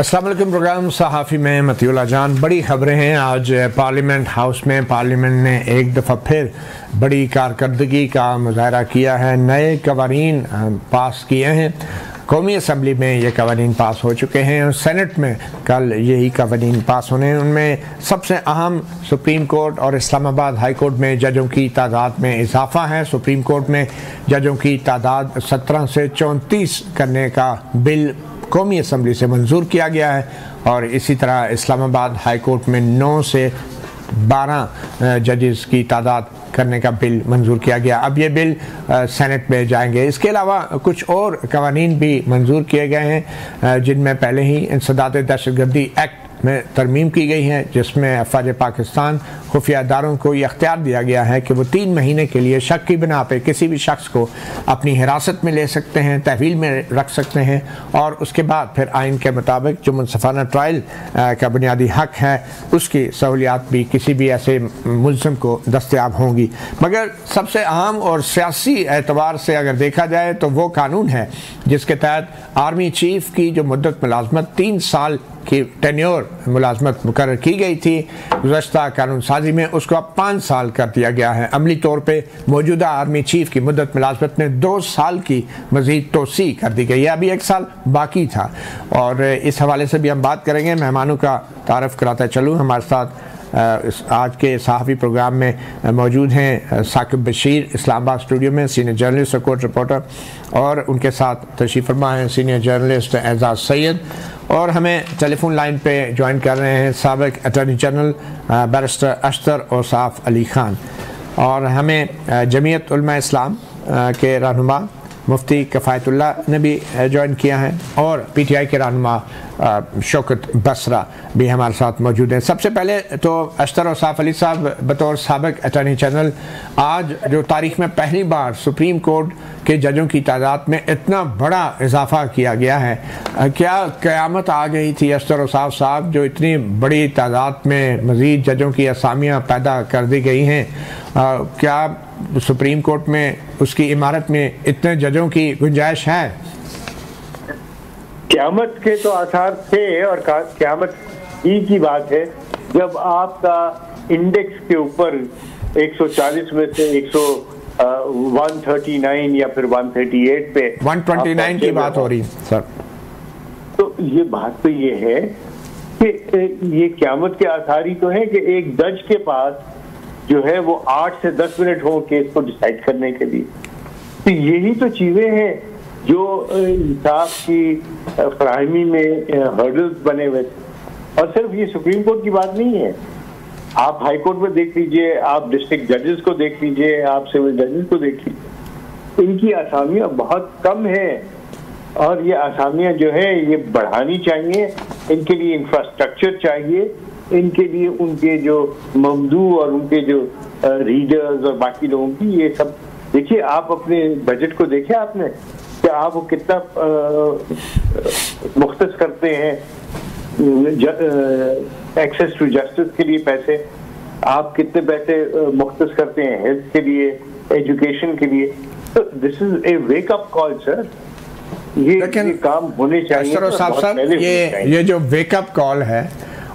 अस्सलाम वालेकुम। प्रोग्राम सहाफ़ी में मतियुल्लाह जान। बड़ी ख़बरें हैं। आज पार्लियामेंट हाउस में पार्लियामेंट ने एक दफ़ा फिर बड़ी कारकर्दगी का मुज़ाहरा किया है। नए कवानीन पास किए हैं। कौमी असम्बली में ये कवानीन पास हो चुके हैं और सेनेट में कल यही कवानीन पास होने हैं। उनमें सबसे अहम सुप्रीम कोर्ट और इस्लामाबाद हाई कोर्ट में जजों की तादाद में इजाफ़ा है। सुप्रीम कोर्ट में जजों की तादाद 17 से 34 करने का बिल कौमी असम्बली से मंजूर किया गया है और इसी तरह इस्लामाबाद हाई कोर्ट में 9 से 12 जजेस की तादाद करने का बिल मंजूर किया गया। अब ये बिल सेनेट में जाएंगे। इसके अलावा कुछ और कवानीन भी मंजूर किए गए हैं जिनमें पहले ही इंसदाद दहशतगर्दी एक्ट में तरमीम की गई है, जिसमें अफवाज पाकिस्तान खुफिया इदारों को ये अख्तियार दिया गया है कि वो 3 महीने के लिए शक की बिना पे किसी भी शख्स को अपनी हिरासत में ले सकते हैं, तहवील में रख सकते हैं और उसके बाद फिर आइन के मुताबिक जो मुनसफाना ट्रायल का बुनियादी हक है उसकी सहूलियात भी किसी भी ऐसे मुल्ज़िम को दस्तयाब होंगी। मगर सबसे अहम और सियासी एतबार से अगर देखा जाए तो वो कानून है जिसके तहत आर्मी चीफ की जो मुद्दत मुलाजमत 3 साल की टेन्योर मुलाजमत मुकर्रर की गई थी गुज़श्ता कानून साजी में, उसको अब 5 साल कर दिया गया है। अमली तौर पे मौजूदा आर्मी चीफ की मुद्दत मुलाजमत में 2 साल की मज़ीद तोसी कर दी गई है। अभी 1 साल बाकी था और इस हवाले से भी हम बात करेंगे। मेहमानों का तारफ़ कराता चलूँ। हमारे साथ आज के सहाफ़ी प्रोग्राम में मौजूद हैं साकिब बशीर, इस्लामाबाद स्टूडियो में सीनियर जर्नलिस्ट और कोर्ट रिपोर्टर, और उनके साथ तशरीफ़ फरमा हैं सीनियर जर्नलिस्ट एजाज़ सैयद, और हमें टेलीफोन लाइन पे ज्वाइन कर रहे हैं साबिक़ attorney general barrister Ashtar Ausaf Ali Khan, और हमें जमीयत उलमा इस्लाम के रहनुमा मुफ्ती कफ़ायतुल्लाह ने भी ज्वाइन किया है, और PTI के रहनुमा शौकत बसरा भी हमारे साथ मौजूद हैं। सबसे पहले तो अशतर औसाफ अली साहब, बतौर साबिक़ अटॉर्नी जनरल, आज जो तारीख़ में पहली बार सुप्रीम कोर्ट के जजों की तादाद में इतना बड़ा इजाफ़ा किया गया है, क्या क़यामत आ गई थी अशतर औसाफ साहब जो इतनी बड़ी तादाद में मज़ीद जजों की असामियाँ पैदा कर दी गई हैं? क्या सुप्रीम कोर्ट में उसकी इमारत में इतने जजों की गुंजाइश है? क़यामत के तो आसार थे और क़यामत ही की बात है जब आपका इंडेक्स के ऊपर 140 में से 139 या फिर 138 पे 129 की बात हो रही सर। तो ये बात तो ये है कि ये क़यामत के आसार ही तो है कि एक जज के पास जो है वो 8 से 10 मिनट हो केस को डिसाइड करने के लिए। तो यही तो चीजें हैं जो इंसाफ की फराहमी में हर्डल्स बने हुए थे। और सिर्फ ये सुप्रीम कोर्ट की बात नहीं है, आप हाई कोर्ट में देख लीजिए, आप डिस्ट्रिक्ट जजेस को देख लीजिए, आप सिविल जजेस को देख लीजिए, इनकी आसामियां बहुत कम हैं और ये आसामियां जो है ये बढ़ानी चाहिए। इनके लिए इंफ्रास्ट्रक्चर चाहिए, इनके लिए उनके जो ममदू और उनके जो रीडर्स और बाकी लोगों की ये सब देखिए। आप अपने बजट को देखे आपने कि आप वो कितना मुख्तस करते हैं एक्सेस टू जस्टिस के लिए पैसे, आप कितने पैसे मुख्तस करते हैं हेल्थ के लिए, एजुकेशन के लिए। तो this is a wake up call sir. ये काम होने चाहिए। ये जो वेकअप कॉल है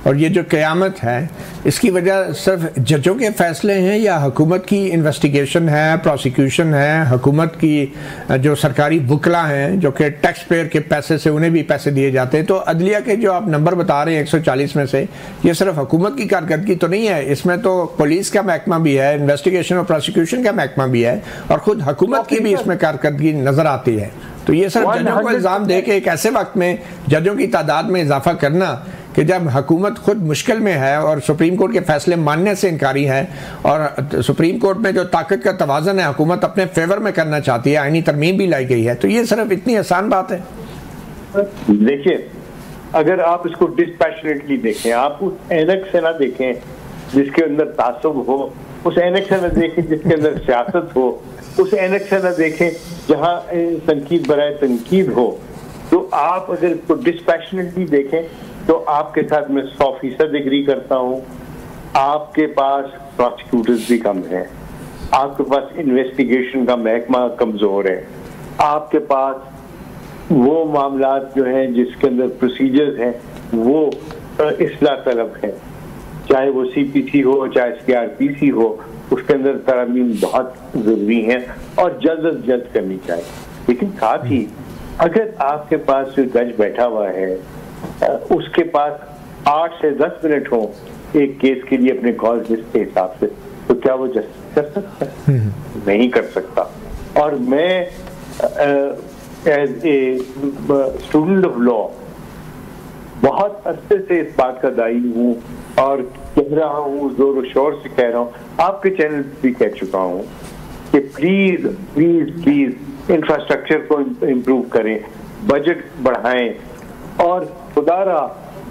और ये जो क़यामत है, इसकी वजह सिर्फ जजों के फैसले हैं या हुकूमत की इन्वेस्टिगेशन है, प्रोसिक्यूशन है, हुकूमत की जो सरकारी वकला हैं जो कि टैक्स पेयर के पैसे से उन्हें भी पैसे दिए जाते हैं? तो अदलिया के जो आप नंबर बता रहे हैं 140 में से, ये सिर्फ हुकूमत की कारकर्दगी तो नहीं है, इसमें तो पुलिस का महकमा भी है, इन्वेस्टिगेशन और प्रोसिक्यूशन का महकमा भी है और ख़ुद हुकूमत की भी इसमें कारकर्दगी नज़र आती है। तो ये सिर्फ जजों को इल्ज़ाम दे के एक ऐसे वक्त में जजों की तादाद में इजाफा करना कि जब हुकूमत खुद मुश्किल में है और सुप्रीम कोर्ट के फैसले मानने से इनकारी है और सुप्रीम कोर्ट में जो ताकत का तवाज़न है हुकूमत अपने फेवर में करना चाहती है, आईनी तरमीम भी लाई गई है, तो ये सिर्फ इतनी आसान बात है? देखिए, अगर आप इसको डिस्पैशनेटली देखें, आप उस ऐनक से ना देखें जिसके अंदर तासुब हो, उस ऐनक से ना देखें जिसके अंदर सियासत हो, उस ऐनक से ना देखें जहाँ तनकीद बराए तनकीद हो। तो आप अगर इसको डिस्पैशनेटली देखें तो आपके साथ मैं 100% एग्री करता हूँ। आपके पास प्रोसिक्यूटर्स भी कम है, आपके पास इन्वेस्टिगेशन का महकमा कमजोर है, आपके पास वो मामलात जो हैं जिसके अंदर प्रोसीजर्स हैं वो इस्लाह तलब है, चाहे वो CPC हो चाहे CRPC हो, उसके अंदर तरमीम बहुत जरूरी है और जल्द अज जल्द करनी चाहिए। लेकिन साथ ही अगर आपके पास जो जज बैठा हुआ है उसके पास 8 से 10 मिनट हो एक केस के लिए अपने कॉल लिस्ट के हिसाब से, तो क्या वो जस्टिस कर सकता है? नहीं कर सकता। और मैं as a student of law बहुत अरसे से इस बात का दाई हूँ और कह रहा हूँ, जोर शोर से कह रहा हूँ, आपके चैनल भी कह चुका हूँ कि प्लीज प्लीज प्लीज इंफ्रास्ट्रक्चर को इम्प्रूव करें, बजट बढ़ाएं और खुदारा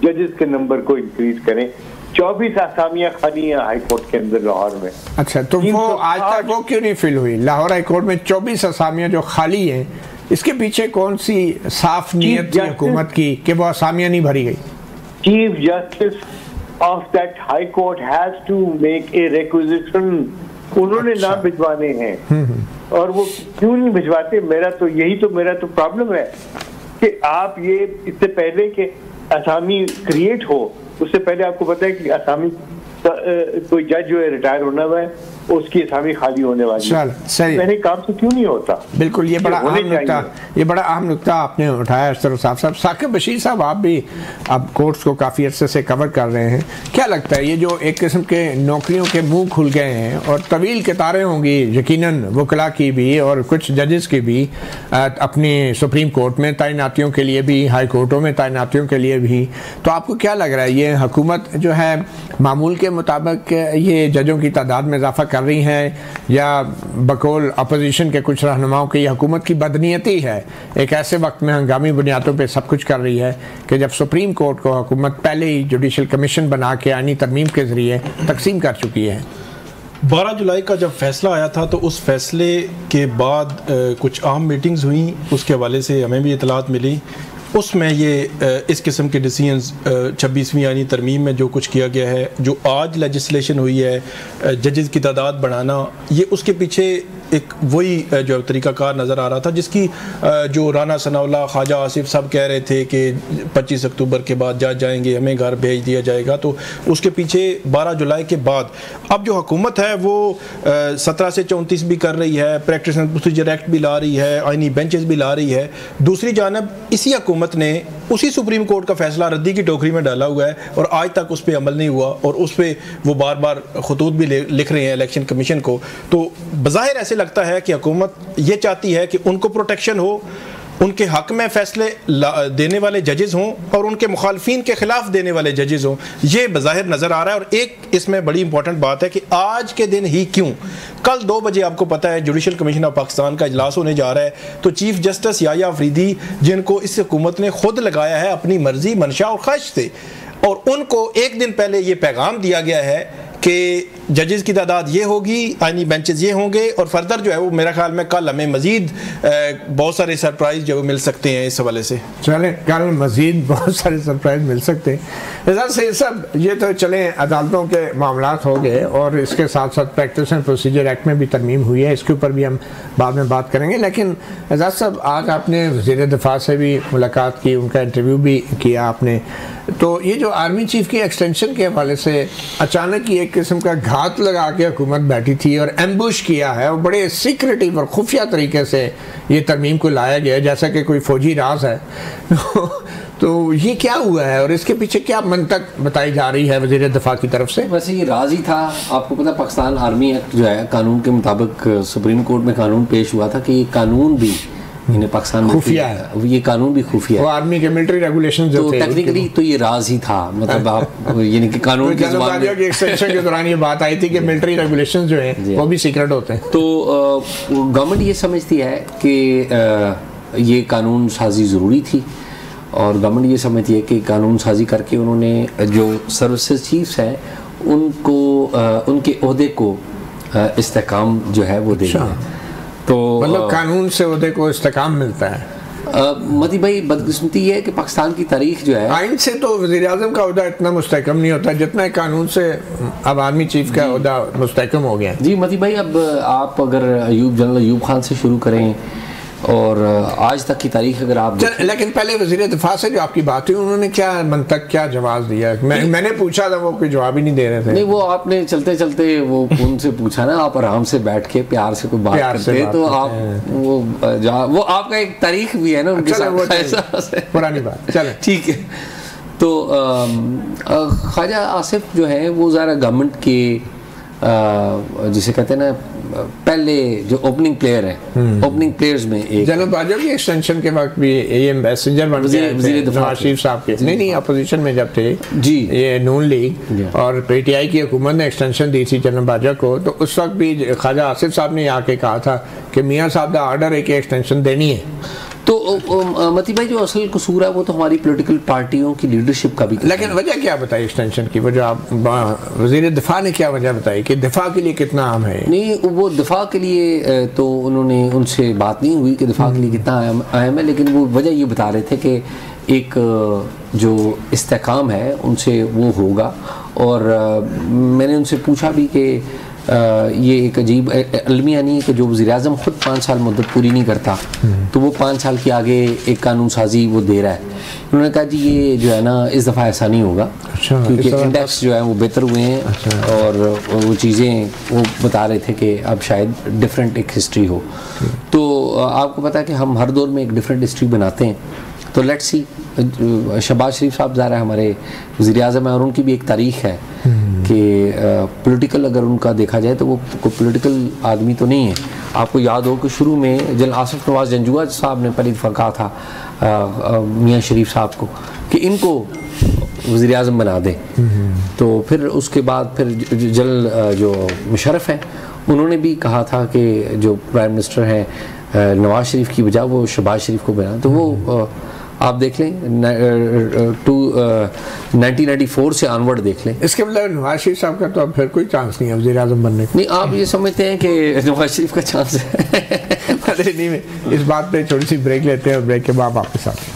जजेस के नंबर को इंक्रीज करें। 24 आसामियां खाली हैं हाई कोर्ट के अंदर लाहौर में। अच्छा, तो वो आज तक वो क्यों नहीं फिल हुई? लाहौर हाई कोर्ट में 24 आसामियां जो खाली हैं, इसके पीछे कौन सी साफ नीयत थी हुकूमत की कि वो आसामियां नहीं भरी गई? Chief justice of that high court has to make a requisition. उन्होंने नाम भिजवाने हैं और वो क्यों नहीं भिजवाते? मेरा तो प्रॉब्लम है कि आप ये इससे पहले के असामी क्रिएट हो, उससे पहले आपको पता है कि असामी कोई जज जो है रिटायर होना हुआ है, उसकी असामी खाली होने वाली है। सही, मेरे काम से क्यों नहीं होता? बिल्कुल, ये बड़ा अहम नुक्ता आपने उठाया अशरफ साहब। साकिब बशीर साहब, आप भी अब कोर्ट्स को काफ़ी अरसे से कवर कर रहे हैं, क्या लगता है ये जो एक किस्म के नौकरियों के मुंह खुल गए हैं और तवील कतारें होंगी यकीनन वकला की भी और कुछ जजेस की भी अपनी सुप्रीम कोर्ट में तैनातियों के लिए भी, हाई कोर्टों में तैनातियों के लिए भी, तो आपको क्या लग रहा है ये हुकूमत जो है मामूल के मुताबिक ये जजों की तादाद में इजाफा कर रही है या बकौल अपोजिशन के कुछ रहनुमाओं की हुकूमत की बदनीयती है, एक ऐसे वक्त में हंगामी बुनियादों पे सब कुछ कर रही है कि जब सुप्रीम कोर्ट को हुकूमत पहले ही जुडिशल कमीशन बना के आईनी तरमीम के ज़रिए तकसीम कर चुकी है? 12 जुलाई का जब फैसला आया था तो उस फैसले के बाद कुछ अहम मीटिंग्स हुई, उसके हवाले से हमें भी इतलात मिली। उसमें ये इस किस्म के डिसीजंस 26वीं आईनी तरमीम में जो कुछ किया गया है, जो आज लेजिस्लेशन हुई है जजेस की तादाद बढ़ाना, ये उसके पीछे एक वही जो तरीक़ाकार नज़र आ रहा था जिसकी जो राना सनाउल्लाह, ख्वाजा आसिफ सब कह रहे थे कि 25 अक्टूबर के बाद जज जाएंगे, हमें घर भेज दिया जाएगा। तो उसके पीछे 12 जुलाई के बाद अब जो हुकूमत है वो 17 से 34 भी कर रही है, प्रैक्टिस एंड प्रोसीजर एक्ट भी ला रही है, आईनी बेंचेस भी ला रही है। दूसरी जानब इसी हुकूमत ने उसी सुप्रीम कोर्ट का फैसला रद्दी की टोकरी में डाला हुआ है और आज तक उस पर अमल नहीं हुआ और उस पर वो बार बार खतूत भी लिख रहे हैं इलेक्शन कमीशन को। तो बज़ाहिर ऐसे लगता है कि हुकूमत ये चाहती है कि उनको प्रोटेक्शन हो, उनके हक में फैसले देने वाले जजेस हों और उनके मुखालफिन के खिलाफ देने वाले जजेस हों, ये बज़ाहिर नज़र आ रहा है। और एक इसमें बड़ी इंपॉर्टेंट बात है कि आज के दिन ही क्यों, कल 2 बजे आपको पता है जुडिशल कमीशन ऑफ पाकिस्तान का इजलास होने जा रहा है, तो चीफ जस्टिस याह्या अफरीदी, जिनको इस हुकूमत ने खुद लगाया है अपनी मर्जी, मंशा और ख्वाहिश से, और उनको एक दिन पहले ये पैगाम दिया गया है कि जजेस की तादाद ये होगी, आईनी बेंचेस ये होंगे और फर्दर जो है वो मेरा ख्याल में कल हमें मजीद बहुत सारे सरप्राइज जो मिल सकते हैं इस हवाले से। चले, कल मजीद बहुत सारे सरप्राइज मिल सकते हैं। से सब ये तो चले अदालतों के मामलात हो गए और इसके साथ साथ प्रैक्टिस एंड प्रोसीजर एक्ट में भी तरमीम हुई है, इसके ऊपर भी हम बाद में बात करेंगे। लेकिन एजाज साहब, आज आपने वज़ीर दिफा से भी मुलाकात की, उनका इंटरव्यू भी किया आपने, तो ये जो आर्मी चीफ की एक्सटेंशन के हवाले से अचानक ही एक किस्म का घात लगा के हुकूमत बैठी थी और एम्बुश किया है और बड़े सीक्रेटिव और खुफिया तरीके से ये तरमीम को लाया गया जैसा कि कोई फौजी राज है। तो ये क्या हुआ है और इसके पीछे क्या मंतक बताई जा रही है वज़ीर दिफा की तरफ से? वैसे ये राज ही था। आपको पता, पाकिस्तान आर्मी एक्ट जो है कानून के मुताबिक सुप्रीम कोर्ट में कानून पेश हुआ था कि ये कानून भी इन्हें पाकिस्तान खुफिया है, ये कानून भी खुफिया है, वो आर्मी के मिलिट्री रेगुलेशन जो थे, टेक्निकली तो ये राज ही था। मतलब आप यानी कि कानून के ज़बान में एक्सटेंशन के दौरान ये बात आई थी कि मिलिट्री रेगुलेशन जो है वो भी सीक्रेट होते हैं। तो गवर्नमेंट ये समझती है कि ये कानून साजी ज़रूरी थी और गवर्नमेंट ये समझती है कि कानून साजी करके उन्होंने जो सर्विसेज चीफ्स हैं उनको उनके ओहदे को इस्तेकाम जो है वो दे दिया। तो मतलब कानून से ओहदे को इस्तेकाम मिलता है। मती भाई, बदकिस्मती ये है कि पाकिस्तान की तारीख जो है, आइन से तो वज़ीर आज़म का ओहदा इतना मुस्तहकम नहीं होता जितना कानून से अब आर्मी चीफ का ओहदा मुस्तहकम हो गया। जी मती भाई, अब आप अगर जनरल अयूब खान से शुरू करें और आज तक की तारीख अगर आप लेकिन पहले वज़ीर दिफा से जो आपकी बात हुई उन्होंने क्या मंतक क्या जवाब दिया? मैंने पूछा था, वो कोई जवाब ही नहीं दे रहे थे। नहीं, वो आपने चलते चलते वो उनसे पूछा ना, आप आराम से बैठ के प्यार से कोई बात करते तो आप वो आपका एक तारीख भी है ना उनके साथ, पुरानी बात। चले ठीक है। तो ख्वाजा आसिफ जो है वो ज़रा गवर्नमेंट के जिसे कहते हैं ना पहले जो ओपनिंग प्लेयर है, ओपनिंग प्लेयर्स में एक जनरल बाजवा की एक्सटेंशन के वक्त भी ये एम्बेसडर बन गए नवाज शरीफ साहब के। नहीं अपोजिशन में जब थे जी ये नून लीग और पीटीआई की हुकूमत ने एक्सटेंशन दी थी जनरल बाजवा को, तो उस वक्त भी ख्वाजा आसिफ साहब ने आके कहा था कि मियाँ साहब का आर्डर है कि एक्सटेंशन देनी है। तो मती भाई जो असल कसूर है वो तो हमारी पॉलिटिकल पार्टियों की लीडरशिप का भी। लेकिन वजह क्या बताई एक्सटेंशन की? वजह आप वज़ीर दिफा ने क्या वजह बताई कि दिफा के लिए कितना अहम है? नहीं, वो दिफा के लिए तो उन्होंने उनसे बात नहीं हुई कि दिफा के लिए कितना अहम है, लेकिन वो वजह ये बता रहे थे कि एक जो इस्तेकाम है उनसे वो होगा। और मैंने उनसे पूछा भी कि ये एक अजीब अलमिया नहीं है कि जो वज़ीर-ए-आज़म ख़ुद 5 साल मुद्दत पूरी नहीं करता तो वो 5 साल के आगे एक कानून साजी वो दे रहा है। उन्होंने कहा जी ये जो है ना इस दफ़ा ऐसा नहीं होगा, क्योंकि इंडेक्स जो है वो बेहतर हुए हैं और वो चीज़ें वो बता रहे थे कि अब शायद डिफरेंट एक हिस्ट्री हो। तो आपको पता है कि हम हर दौर में एक डिफरेंट हिस्ट्री बनाते हैं, तो लेट्स सी। शहबाज शरीफ साहब ज़रा हमारे वज़ीर-ए-आज़म है और उनकी भी एक तारीख़ है कि पॉलिटिकल अगर उनका देखा जाए तो वो कोई पॉलिटिकल आदमी तो नहीं है। आपको याद हो कि शुरू में जनरल आसिफ नवाज जंजुआ साहब ने पहले दफ़ा कहा था मियाँ शरीफ साहब को कि इनको वज़ीर-ए-आज़म बना दें, तो फिर उसके बाद फिर जनरल जो मुशर्रफ हैं उन्होंने भी कहा था कि जो प्राइम मिनिस्टर हैं नवाज शरीफ की बजाय वो शहबाज शरीफ को बना। तो वो आप देख लें 1994 से ऑनवर्ड देख लें। इसके मतलब नवाज शरीफ साहब का तो अब फिर कोई चांस नहीं है वज़ीर आज़म बनने का? नहीं, आप ये समझते हैं कि नवाज शरीफ का चांस है? नहीं, इस बात पे थोड़ी सी ब्रेक लेते हैं और ब्रेक के बाद वापस आते हैं।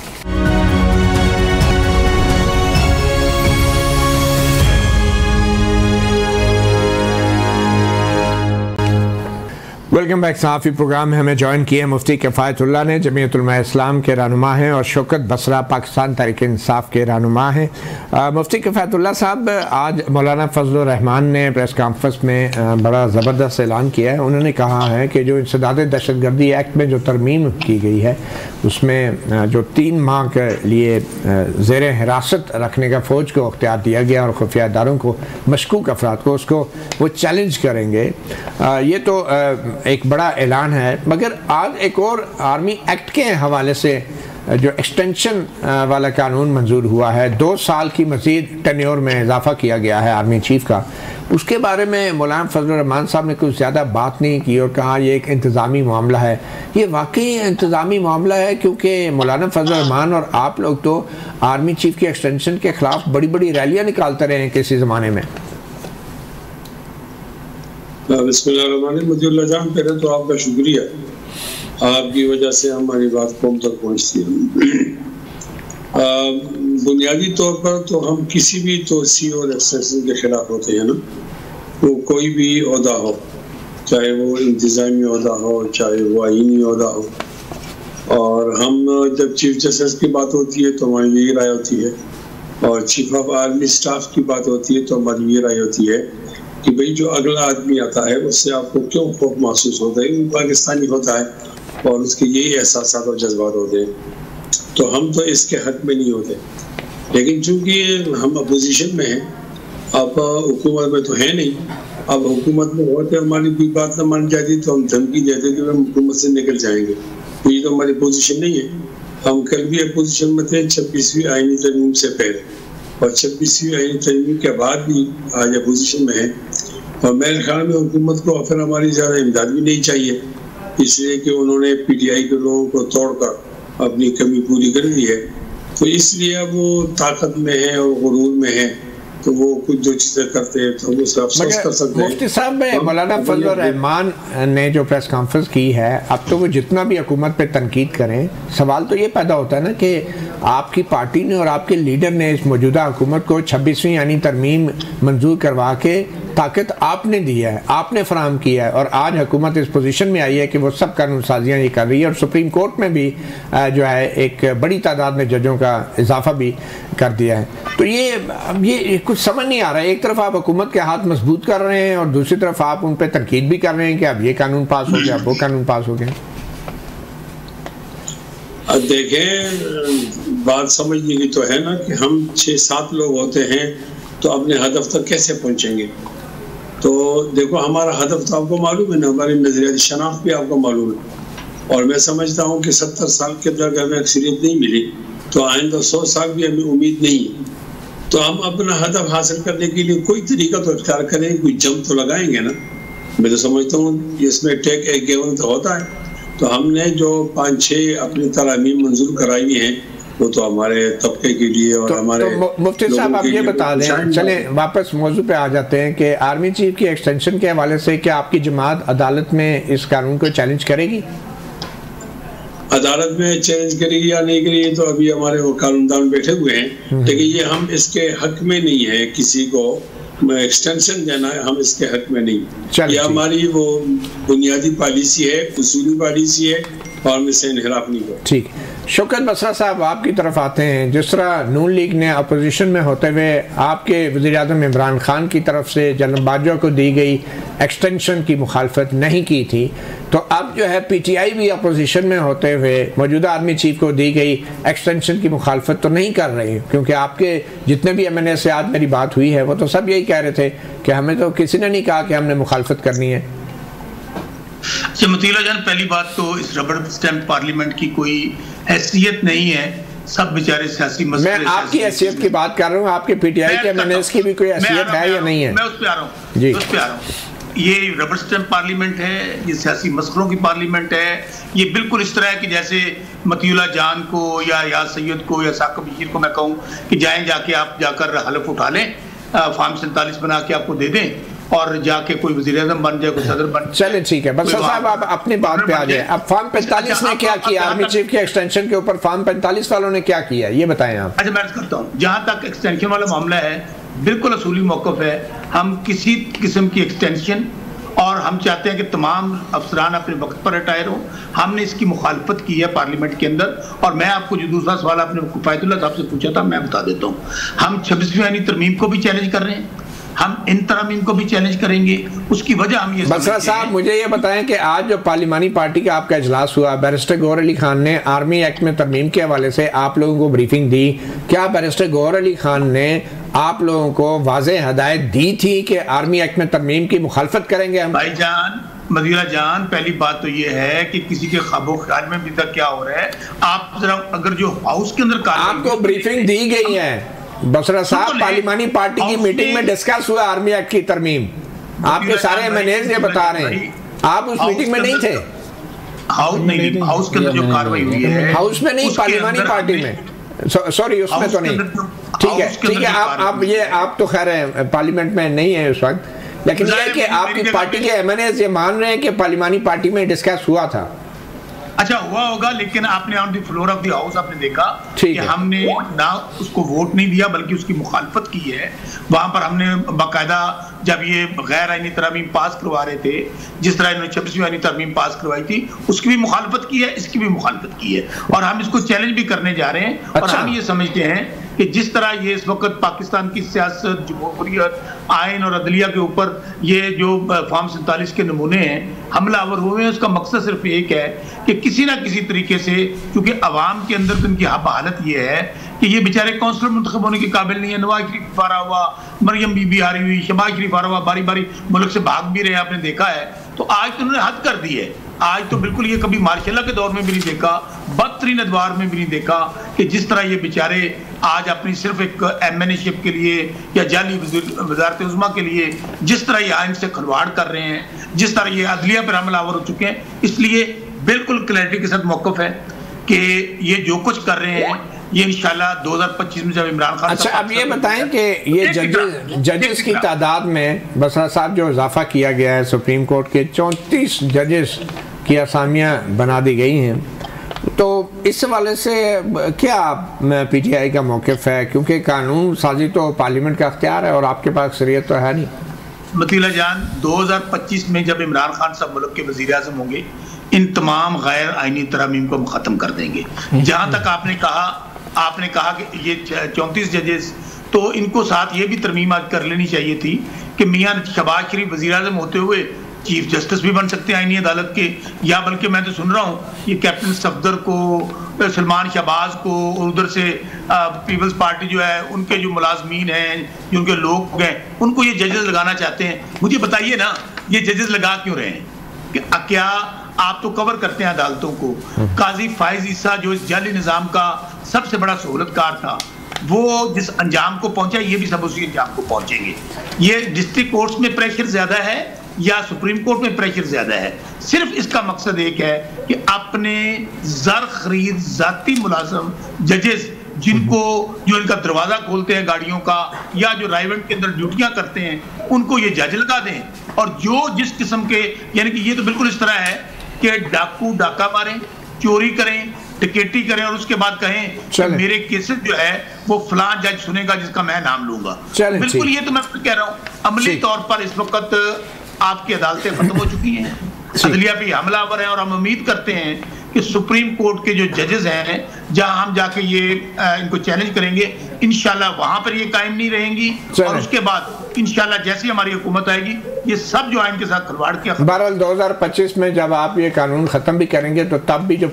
Welcome back. सहाफ़ी प्रोग्राम में हमें ज्वाइन किया मुफ्ती किफ़ायतुल्लाह ने, जमीयत उलमा इस्लाम के रहनुमा हैं, और शौकत बसरा पाकिस्तान तहरीक इंसाफ के रहनुमा हैं। मुफ्ती किफ़ायतुल्लाह साहब, आज मौलाना फजलुर रहमान ने प्रेस कॉन्फ्रेंस में बड़ा ज़बरदस्त ऐलान किया है। उन्होंने कहा है कि जो इंसदाद दहशतगर्दी एक्ट में जो तरमीम की गई है उसमें जो 3 माह के लिए ज़ेर हिरासत रखने का फ़ौज को अख्तियार दिया गया और खुफिया इदारों को मशकूक अफराद को उसको वो चैलेंज करेंगे। ये तो एक बड़ा ऐलान है, मगर आज एक और आर्मी एक्ट के हवाले से जो एक्सटेंशन वाला कानून मंजूर हुआ है, 2 साल की मज़ीद टेन्योर में इजाफा किया गया है आर्मी चीफ का। उसके बारे में मौलाना फजलुर रहमान साहब ने कुछ ज़्यादा बात नहीं की और कहा ये एक इंतज़ामी मामला है। ये वाकई इंतज़ामी मामला है, क्योंकि मौलाना फजलुर रहमान और आप लोग तो आर्मी चीफ की एक्सटेंशन के ख़िलाफ़ बड़ी बड़ी रैलियाँ निकालते रहे हैं किसी ज़माने में। बिस्मिल्लाह जान, पहले तो आपका शुक्रिया, आपकी वजह से हमारी बात कौम तक पहुंचती है। बुनियादी तौर पर तो हम किसी भी तोसी और एक्सटेंशन के खिलाफ होते हैं ना, वो कोई भी ओहदा हो, चाहे वो इंतजामी ओहदा हो, चाहे वो आईनी ओहदा हो। और हम जब चीफ जस्टिस की बात होती है तो हमारी यही राय होती है, और चीफ ऑफ आर्मी स्टाफ की बात होती है तो हमारी ये राय होती है कि भाई जो अगला आदमी आता है उससे आपको क्यों खौफ महसूस होता है, वो पाकिस्तानी होता है और उसके यही एहसास और जज्बात होते हैं। तो हम तो इसके हक में नहीं होते, लेकिन चूंकि हम अपोजिशन में हैं, अब हुकूमत में तो है नहीं। अब हुकूमत में होते हमारी कोई बात ना मान जाती तो हम धमकी देते कि हम हुकूमत से निकल जाएंगे, तो ये तो हमारी पोजीशन नहीं है। हम कल भी अपोजिशन में थे 26वीं आईनी तरमीम से पहले, और 26वीं आईनी तरमीम के बाद भी आज अपोजिशन में है। और मेरे ख्याल में हुकूमत को फिर हमारी ज़्यादा इमदाद भी नहीं चाहिए, इसलिए कि उन्होंने पीटीआई के लोगों को तोड़कर अपनी कमी पूरी कर दी है। तो इसलिए अब वो ताकत में है और गुरूर में है, तो वो कुछ जो चीज़ें करते हैं तो उससे अफसोस कर सकते हैं। मुफ्ती साहब, मौलाना फजलुर रहमान ने जो प्रेस कॉन्फ्रेंस की है, अब तो वो जितना भी हुकूमत पे तनकीद करें, सवाल तो ये पैदा होता है ना कि आपकी पार्टी ने और आपके लीडर ने इस मौजूदा हुकूमत को 26वीं यानी तरमीम मंजूर करवा के ताकत आपने दी है, आपने फराहम किया है, और आज हुकूमत इस पोजीशन में आई है कि वो सब कानून साजियाँ ये कर रही है, और सुप्रीम कोर्ट में भी जो है एक बड़ी तादाद में जजों का इजाफा भी कर दिया है। तो ये कुछ समझ नहीं आ रहा है। एक तरफ आप हुकूमत के हाथ मजबूत कर रहे हैं और दूसरी तरफ आप उन पर तनकीद भी कर रहे हैं कि अब ये कानून पास हो गया, वो कानून पास हो गया। देखें, बात समझने की तो है ना कि हम 6-7 लोग होते हैं तो अपने हदफ तक कैसे पहुंचेंगे। तो देखो, हमारा हदफ तो आपको मालूम है ना, हमारी नजरियाती शनाख्त भी आपको मालूम है, और मैं समझता हूँ कि 70 साल के अंदर अगर हमें अक्सरियत नहीं मिली तो आइंदा 100 साल भी हमें उम्मीद नहीं है। तो हम अपना हदफ हासिल करने के लिए कोई तरीका तो इख्तियार करें, कोई जंप तो लगाएंगे ना। मैं तो समझता हूँ इसमें टेक ए गिवन तो होता है। तो हमने जो 5-6 अपनी तरामीम मंजूर कराई हैं वो तो हमारे तबके के लिए और हमारे मुफ्ती साहब आप ये बता दें, चले वापस मौजू पे आ जाते हैं कि आर्मी चीफ की एक्सटेंशन के हवाले से क्या आपकी जमात अदालत में इस कानून को चैलेंज करेगी? अदालत में चैलेंज करेगी या नहीं करेगी तो अभी हमारे वो कानूनदान बैठे हुए हैं, लेकिन ये हम इसके हक में नहीं है किसी को एक्सटेंशन देना है, हम इसके हक में नहीं। ये हमारी वो बुनियादी पॉलिसी है, उसूली पॉलिसी है, और हम इससे इनहिराफ नहीं करते। ठीक, शौकत बसरा साहब आपकी तरफ आते हैं। जिस तरह नून लीग ने अपोजिशन में होते हुए आपके वज़ीर-ए-आज़म इमरान खान की तरफ से जनरल बाजवा को दी गई एक्सटेंशन की मुखालफत नहीं की थी, तो अब जो है PTI भी अपोजिशन में होते हुए मौजूदा आर्मी चीफ को दी गई एक्सटेंशन की मुखालफत तो नहीं कर रही, क्योंकि आपके जितने भी MNA से आज मेरी बात हुई है वो तो सब यही कह रहे थे कि हमें तो किसी ने नहीं कहा कि हमने मुखालफत करनी है। मतीला जान, पहली बात तो इस रबड़ स्टैम्प पार्लियामेंट की कोई हैसियत नहीं है, सब बेचारे सियासी मसले। मैं आपकी हैसियत की बात कर रहा हूँ, आपके PTI के MNAs की भी कोई हैसियत है या नहीं है? मैं उस पे आ रहा हूँ जी, उस पे आ रहा हूँ। ये रबड़ स्टैम्प पार्लियामेंट है, ये सियासी मसलों की पार्लियामेंट है। ये बिल्कुल इस तरह है कि जैसे मतीउल्लाह जान को या याद सैयद को या साकिब बशीर को मैं कहूँ कि जाएं, जाके आप जाकर हलफ उठा लें, फॉर्म 47 बना के आपको दे दें और जाके कोई वज़ीर-ए-आज़म बन जाए, कोई सदर बन जाए। चले ठीक है, बस साहब आप अपनी बात पे आ जाए। अब फॉर्म 45 ने क्या किया? आर्मी चीफ के एक्सटेंशन के ऊपर फॉर्म 45 वालों ने क्या किया, ये बताएं आप। अच्छा, मैं करता हूँ, जहाँ तक एक्सटेंशन वाला मामला है बिल्कुल असूली मौक़िफ़ है। हम किसी किस्म की एक्सटेंशन, और हम चाहते हैं कि तमाम अफसरान अपने वक्त पर रिटायर हो। हमने इसकी मुखालफत की है पार्लियामेंट के अंदर, और मैं आपको जो दूसरा सवाल आपने फ़ायदुल्लाह साहब से पूछा था मैं बता देता हूँ। हम 26वीं यानी तरमीम को भी चैलेंज कर रहे हैं, हम इन तरमीम को भी चैलेंज करेंगे। उसकी वजह हम ये बसरा साहब मुझे ये बताएं कि आज जो पार्लिमानी पार्टी का आपका इजलास हुआ, बैरिस्टर गौहर अली खान ने आर्मी एक्ट में तरमीम के हवाले से आप लोगों को ब्रीफिंग दी। क्या बैरिस्टर गौहर अली खान ने आप लोगों को वाज़ेह हदायत दी थी कि आर्मी एक्ट में तरमीम की मुखालफत करेंगे हम? भाईजान, मदीना जान, पहली बात तो ये है कि किसी के ख्वाबो ख्याल में अभी तक क्या हो रहा है, आप जरा अगर जो हाउस के अंदर आपको ब्रीफिंग दी गई है बसरा साहब, पार्लिमानी पार्टी की मीटिंग में डिस्कस हुआ आर्मी एक्ट की तरमीम, आपके सारे MNAs ये बता रहे हैं, आप उस मीटिंग में नहीं थे। हाउस नहीं, हाउस के अंदर जो कार्रवाई हुई है, हाउस में नहीं, पार्लिमानी पार्टी में, सॉरी उसमें तो नहीं। ठीक है, आप तो खैर पार्लियामेंट में नहीं है उस वक्त, लेकिन यह है कि आपकी पार्टी के MNAs ये मान रहे हैं कि पार्लियामानी पार्टी में डिस्कस हुआ था। अच्छा, हुआ होगा, लेकिन आपने on the floor of the house आपने देखा कि हमने ना उसको वोट नहीं दिया बल्कि उसकी मुखालफत की है। वहां पर हमने बाकायदा जब ये गैर आईनी तरमीम पास करवा रहे थे, जिस तरह इन्होंने 26वीं आईनी तरमीम पास करवाई थी, उसकी भी मुखालफत की है, इसकी भी मुखालफत की है, और हम इसको चैलेंज भी करने जा रहे हैं। और हम ये समझते हैं कि जिस तरह ये इस वक्त पाकिस्तान की सियासत, जमहूरियत, आइन और अदलिया के ऊपर ये जो फॉर्म 47 के नमूने हैं हमलावर हुए हैं, उसका मकसद सिर्फ एक है कि किसी ना किसी तरीके से, क्योंकि अवाम के अंदर तो इनकी हालत ये है कि ये बेचारे काउंसलर मुंतखब होने के काबिल नहीं है। नवाज शरीफ फारा हुआ, मरियम बीबी हारी हुई, शहबाज शरीफ फारा हुआ, बारी बारी मुल्क से भाग भी रहे, आपने देखा है। तो आज तो उन्होंने हद कर दी है, आज तो बिल्कुल ये कभी मार्शल के दौर में भी नहीं देखा, बदतरीन अदवार में भी नहीं देखा कि जिस तरह ये बेचारे आज अपनी सिर्फ एक MNA-शिप के लिए या जाली वज़ारत उज़्मा के लिए जिस तरह ये आइन से खिलवाड़ कर रहे हैं, जिस तरह ये अदलिया पर हमलावर हो चुके हैं, इसलिए बिल्कुल क्लैरिटी के साथ मौक़िफ़ है कि ये जो कुछ कर रहे हैं ये इंशाल्लाह 2025 में जब इमरान खान। अच्छा, अब ये बताएं कि ये जजेस की तादाद में बसरा साहब जो इजाफा किया गया है, सुप्रीम कोर्ट के 34 जजेस की असामियाँ बना दी गई हैं, तो इस हवाले से क्या PTI का मौक़िफ़ है? क्योंकि कानून साजी तो पार्लियामेंट का अख्तियार है और आपके पास अक्सरियत तो है नहीं। मतीला जान, 2025 में जब इमरान खान साहब मुल्क के वजीर आज़म होंगे, इन तमाम गैर आइनी तरमीम को हम ख़त्म कर देंगे। जहाँ तक आपने कहा कि ये 34 जजेस, तो इनको साथ ये भी तरमीम कर लेनी चाहिए थी कि मियाँ शहबाज शरीफ वजीर आज़म होते हुए चीफ जस्टिस भी बन सकते हैं आईनी अदालत के, या बल्कि मैं तो सुन रहा हूँ ये कैप्टन सफदर को, सलमान शहबाज को, और उधर से पीपल्स पार्टी जो है उनके जो मुलाजमीन हैं, जो उनके लोग हैं, उनको ये जजेस लगाना चाहते हैं। मुझे बताइए ना, ये जजेस लगा क्यों रहे हैं? कि क्या आप तो कवर करते हैं अदालतों को। काजी फाइज ईसा जो इस जाली निज़ाम का सबसे बड़ा सहूलतकार था, वो जिस अंजाम को पहुंचा, ये भी सब उसी अंजाम को पहुंचेंगे। ये डिस्ट्रिक्ट कोर्ट्स में प्रेशर ज्यादा है या सुप्रीम कोर्ट में प्रेशर ज्यादा है? सिर्फ इसका मकसद एक है कि अपने जर खरीद जाती मुलाजम जजेस, जिनको जो इनका दरवाजा खोलते हैं गाड़ियों का, या जो राइवेंट के अंदर ड्यूटियां करते हैं, उनको ये जज लगा दें। और जो जिस किस्म के, यानी कि ये तो बिल्कुल इस तरह है कि डाकू डाका मारें, चोरी करें, टिकेटी करें, और उसके बाद कहें कि मेरे केसेस जो है वो फलां जज सुनेगा जिसका मैं नाम लूंगा। बिल्कुल, ये तो मैं कह रहा हूँ अमली तौर पर इस वक्त आपकी अदालतें खत्म हो चुकी हैं, अदलिया भी हमलावर है, और हम उम्मीद करते हैं कि सुप्रीम कोर्ट के जो जजेस हैं, जहां हम जाके ये इनको चैलेंज करेंगे, इंशाल्लाह वहां पर ये कायम नहीं रहेंगी, और उसके बाद इंशाल्लाह जैसी हमारी हुकूमत आएगी, ये सब जो आइन के साथ खिलवाड़ किया। बहरहाल 2025 में जब आप ये कानून ख़त्म भी करेंगे तो तब भी जो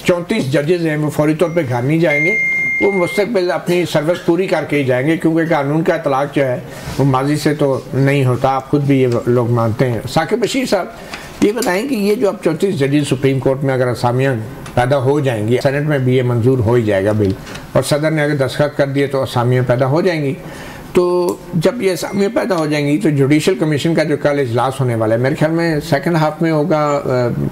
34 जजेस हैं वो फौरी तौर पर घर नहीं जाएंगे, वो मुस्तकबिल अपनी सर्विस पूरी करके ही जाएंगे, क्योंकि कानून का इतलाक़ जो है वो माजी से तो नहीं होता, आप खुद भी ये लोग मानते हैं। साकिब बशीर साहब, ये बताएं कि ये जो अब 34 जजेस सुप्रीम कोर्ट में अगर असामियाँ पैदा हो जाएंगी, सेनेट में भी ये मंजूर हो ही जाएगा बिल, और सदर ने अगर दस्तखत कर दिए तो असामियाँ पैदा हो जाएंगी। तो जब ये असामियाँ पैदा हो जाएंगी तो जुडिशल कमीशन का जो कल इजलास होने वाला है, मेरे ख्याल में सेकंड हाफ में होगा,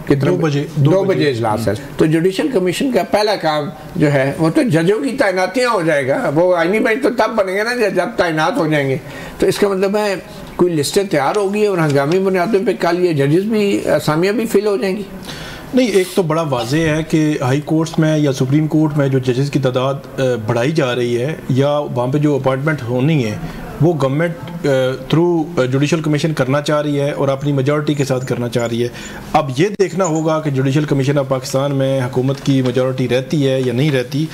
कितना 2 बजे इजलास है, तो जुडिशल कमीशन का पहला काम जो है वो तो जजों की तैनातियाँ हो जाएगा। वो आईनी बेंच तो तब बनेंगे ना जब तैनात हो जाएंगे। तो इसका मतलब है कोई लिस्टें तैयार होगी और हंगामी बुनियादों पर कल ये जजेस भी, असामियाँ भी फिल हो जाएंगी। नहीं, एक तो बड़ा वाज़े है कि हाई कोर्ट्स में या सुप्रीम कोर्ट में जो जजेस की तादाद बढ़ाई जा रही है, या वहाँ पे जो अपॉइंटमेंट होनी है वो गवर्नमेंट थ्रू जुडिशल कमीशन करना चाह रही है और अपनी मेजॉरिटी के साथ करना चाह रही है। अब ये देखना होगा कि जुडिशल कमीशन ऑफ पाकिस्तान में हुकूमत की मेजॉरिटी रहती है या नहीं रहती।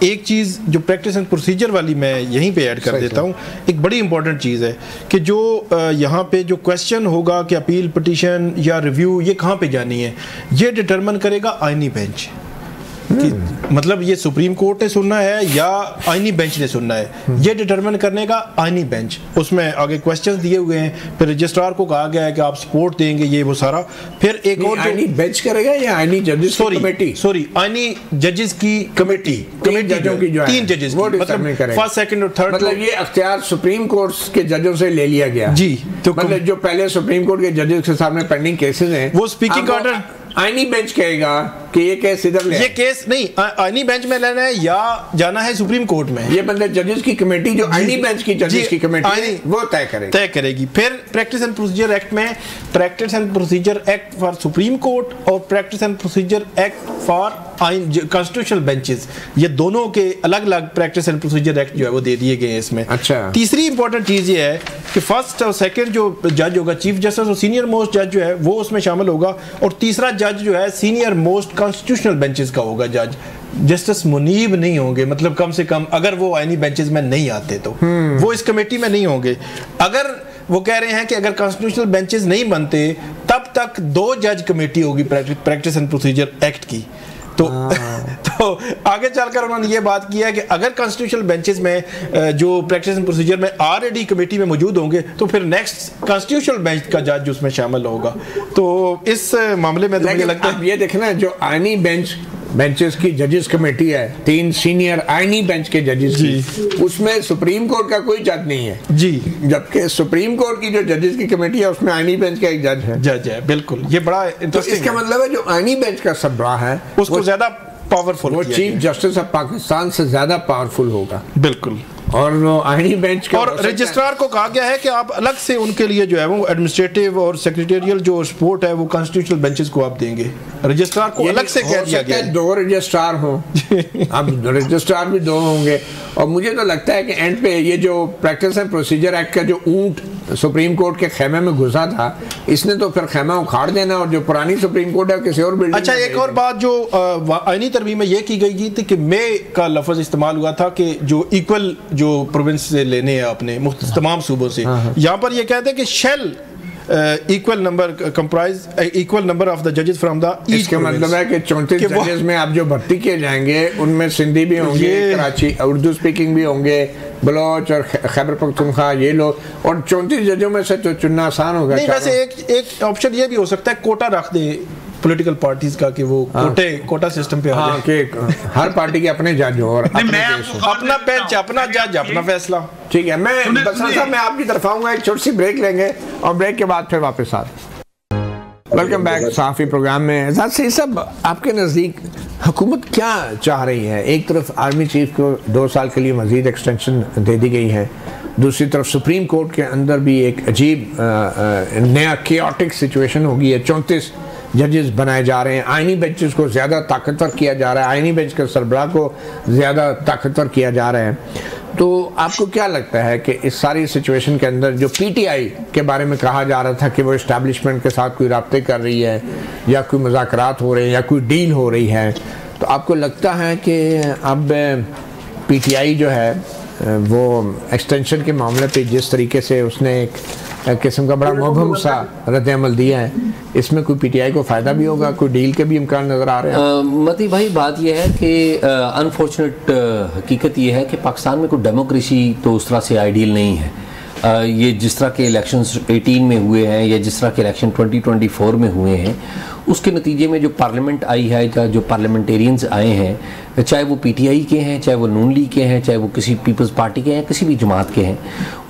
एक चीज़ जो प्रैक्टिस एंड प्रोसीजर वाली मैं यहीं पे ऐड कर देता हूँ, एक बड़ी इंपॉर्टेंट चीज़ है कि जो यहाँ पे जो क्वेश्चन होगा कि अपील, पिटीशन या रिव्यू ये कहाँ पे जानी है, ये डिटरमिन करेगा आईनी बेंच। मतलब ये सुप्रीम कोर्ट ने सुनना है या आईनी बेंच ने सुनना है, ये डिटरमिन करने का आईनी बेंच। उसमें आगे क्वेश्चंस दिए हुए हैं, फिर रजिस्ट्रार को कहा गया है कि आप सपोर्ट देंगे, ये वो सारा। फिर एक और आईनी बेंच करेगा या आईनी जजेस की कमेटी? सॉरी, आईनी जजेस की कमेटी, जजों की जो है 3 जजेस, मतलब फर्स्ट, सेकंड और थर्ड। मतलब ये अख्तियार सुप्रीम कोर्ट के जजों से ले लिया गया जी। तो मतलब जो पहले सुप्रीम कोर्ट के जजेस के सामने पेंडिंग केसेस हैं, वो स्पीकिंग ऑर्डर आईनी बेंच कहेगा कि ये केस इधर ले, ये केस नहीं आईनी बेंच में लेना है या जाना है सुप्रीम कोर्ट में। ये मतलब जजेस की कमेटी जो आईनी बेंच की जजेस की कमेटी वो तय करेगी। फिर प्रैक्टिस एंड प्रोसीजर एक्ट में Practice and Procedure Act for Supreme Court और Practice and Procedure Act for constitutional benches, ये दोनों के अलग अलग प्रैक्टिस एंड प्रोसीजर एक्ट जो है वो दे दिए गए हैं इसमें। अच्छा, तीसरी इंपॉर्टेंट चीज ये है कि फर्स्ट और सेकंड जो जज होगा, चीफ जस्टिस और सीनियर मोस्ट जज जो है वो उसमें शामिल होगा, और तीसरा जज जो है सीनियर मोस्ट कॉन्स्टिट्यूशनल बेंचेस का होगा जज। जस्टिस मुनीब नहीं होंगे, मतलब कम से कम अगर वो आईनी बेंचेस में नहीं आते तो वो इस कमेटी में नहीं होंगे। अगर वो कह रहे हैं कि अगर कॉन्स्टिट्यूशनल बेंचेस नहीं बनते तब तक 2 जज कमेटी होगी प्रैक्टिस एंड प्रोसीजर एक्ट की। तो आगे चलकर उन्होंने ये बात किया कि अगर कॉन्स्टिट्यूशनल बेंचेस में जो प्रैक्टिस एंड प्रोसीजर में ऑलरेडी कमेटी में मौजूद होंगे तो फिर नेक्स्ट कॉन्स्टिट्यूशनल बेंच का जज उसमें शामिल होगा। तो इस मामले में तो मुझे लगता है ये देखना, जो आईनी बेंचेस की जजेस कमेटी है, 3 सीनियर आईनी बेंच के जजेस की, उसमें सुप्रीम कोर्ट का कोई जज नहीं है जी, जबकि सुप्रीम कोर्ट की जो जजेस की कमेटी है उसमें आईनी बेंच का एक जज है। बिल्कुल, ये बड़ा तो इसका मतलब है जो आईनी बेंच का सबरा है उसको ज्यादा पावरफुल, वो चीफ जस्टिस ऑफ पाकिस्तान से ज्यादा पावरफुल होगा। बिल्कुल, और आईनी बेंच का और रजिस्ट्रार को कहा गया है कि आप अलग से उनके लिए जो है वो एडमिनिस्ट्रेटिव और सेक्रेटेरियल जो सपोर्ट है वो कॉन्स्टिट्यूशनल बेंचेस को आप देंगे। रजिस्ट्रार को अलग से कह दिया गया है 2 रजिस्ट्रार हो, अब रजिस्ट्रार भी 2 होंगे। और मुझे तो लगता है कि एंड पे ये जो प्रैक्टिस एंड प्रोसीजर एक्ट का जो ऊंट सुप्रीम कोर्ट के खेमे में घुसा था, इसने तो फिर खेमा उखाड़ देना और जो पुरानी सुप्रीम कोर्ट है किसी और बिल्डिंग। अच्छा, एक और बात जो आईनी तरमीम में ये की गई थी कि मे का लफ्ज इस्तेमाल हुआ था कि जो इक्वल जो प्रोविंस से लेने हैं आपने तमाम सूबों से, यहाँ पर ये कहते हैं कि shall equal number comprise equal number of the जजेस फ्रॉम द ईस्ट। इसका मतलब है कि 34 जजेस में आप जो भर्ती किए जाएंगे उनमें सिंधी भी होंगे, कराची उर्दू स्पीकिंग भी होंगे, बलोच और खैबर पख्तूनख्वा ये लोग, और 34 जजों में से तो चुनना आसान होगा। नहीं, वैसे एक ऑप्शन ये भी हो सकता है कोटा रख दें पॉलिटिकल पार्टीज का कि वो कोटा सिस्टम पे आ जाए कि हर पार्टी के अपने जज हो और अपना बेंच, अपना जज, अपना फैसला। ठीक है, मैं बसर साहब मैं आपकी तरफ आऊंगा, एक छोटी सी ब्रेक लेंगे और ब्रेक के बाद फिर वापस आ रहे। वेलकम बैक सहाफ़ी प्रोग्राम में। एजाज सईद साहब, आपके नज़दीक हुकूमत क्या चाह रही है? एक तरफ आर्मी चीफ को 2 साल के लिए मज़ीद एक्सटेंशन दे दी गई है, दूसरी तरफ सुप्रीम कोर्ट के अंदर भी एक अजीब नया केओटिक सिचुएशन होगी है। 34 जजेस बनाए जा रहे हैं, आइनी बेंचेस को ज़्यादा ताकतवर किया जा रहा है, आइनी बेंच के सरबराह को ज़्यादा ताकतवर किया जा रहा है। तो आपको क्या लगता है कि इस सारी सिचुएशन के अंदर जो पीटीआई के बारे में कहा जा रहा था कि वो इस्टेब्लिशमेंट के साथ कोई राब्ते कर रही है या कोई मुज़ाकरात हो रहे हैं या कोई डील हो रही है, तो आपको लगता है कि अब पीटीआई जो है वो एक्सटेंशन के मामले पे जिस तरीके से उसने एक किस्म का बड़ा मुबहम सा रद्द-ए-अमल दिया है, इसमें कोई पीटीआई को फ़ायदा भी होगा, कोई डील के भी इम्कान नज़र आ रहे हैं? मती भाई, बात यह है कि अनफॉर्चुनेट हकीकत यह है कि पाकिस्तान में कोई डेमोक्रेसी तो उस तरह से आइडियल नहीं है। ये जिस तरह के इलेक्शंस 18 में हुए हैं या जिस तरह के इलेक्शन 2024 में हुए हैं, उसके नतीजे में जो पार्लियामेंट आई है या जो पार्लियामेंटेरियंस आए हैं, चाहे वो पीटीआई के हैं, चाहे वो नून लीग के हैं, चाहे वो किसी पीपल्स पार्टी के हैं, किसी भी जमात के हैं,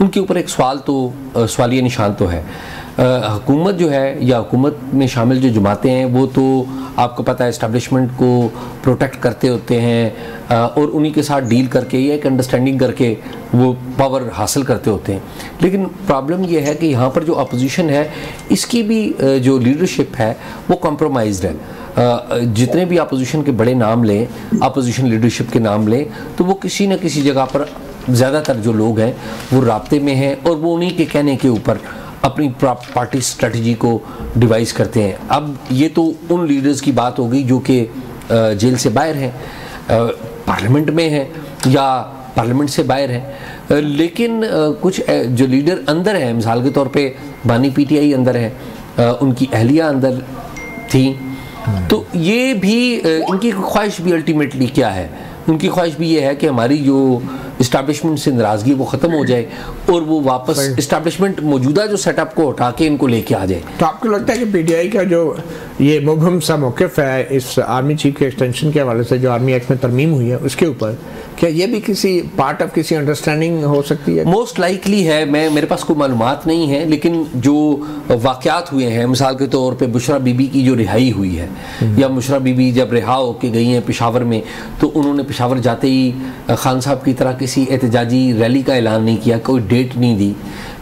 उनके ऊपर एक सवालिया निशान तो है। हुकूमत जो है या हुकूमत में शामिल जो जमातें हैं वो तो आपको पता है इस्टेब्लिशमेंट को प्रोटेक्ट करते होते हैं और उन्हीं के साथ डील करके या एक अंडरस्टैंडिंग करके वो पावर हासिल करते होते हैं। लेकिन प्रॉब्लम ये है कि यहाँ पर जो अपोजिशन है इसकी भी जो लीडरशिप है वो कॉम्प्रोमाइज्ड है। जितने भी अपोजिशन के बड़े नाम लें, अपोजिशन लीडरशिप के नाम लें, तो वो किसी न किसी जगह पर ज़्यादातर जो लोग हैं वो राब्ते में हैं और वो उन्हीं के कहने के ऊपर अपनी पार्टी स्ट्रेटजी को डिवाइस करते हैं। अब ये तो उन लीडर्स की बात हो गई जो कि जेल से बाहर हैं, पार्लियामेंट में हैं या पार्लियामेंट से बाहर हैं, लेकिन कुछ जो लीडर अंदर हैं, मिसाल के तौर पे बानी पीटीआई अंदर है, उनकी अहलिया अंदर थी, तो ये भी इनकी ख्वाहिश भी अल्टीमेटली क्या है? उनकी ख्वाहिश भी ये है कि हमारी जो इस्टेब्लिशमेंट से नाराज़गी वो ख़त्म हो जाए और वो वापस इस्टेब्लिशमेंट मौजूदा जो सेटअप को हटा के इनको लेके आ जाए। तो आपको लगता है कि पीटीआई का जो ये मुबहम सा मौक़िफ़ है इस आर्मी चीफ के एक्सटेंशन के हवाले से, जो आर्मी एक्ट में तरमीम हुई है उसके ऊपर, क्या ये भी किसी पार्ट ऑफ किसी अंडरस्टैंडिंग हो सकती है? मोस्ट लाइकली है। मेरे पास कोई मालूमात नहीं है, लेकिन जो वाक़यात हुए हैं, मिसाल के तौर पे बुशरा बीबी की जो रिहाई हुई है या बुशरा बीबी जब रिहा होके गई हैं पेशावर में, तो उन्होंने पेशावर जाते ही खान साहब की तरह किसी एहतजाजी रैली का ऐलान नहीं किया, कोई डेट नहीं दी।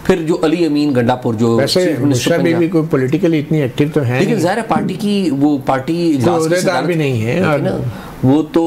फिर जो अली अमीन गंडापुर जो बुशरा बीबी कोई पॉलिटिकली इतनी एक्टिव तो है, लेकिन ज़ाहिर पार्टी की वो पार्टी इजलास भी नहीं है, वो तो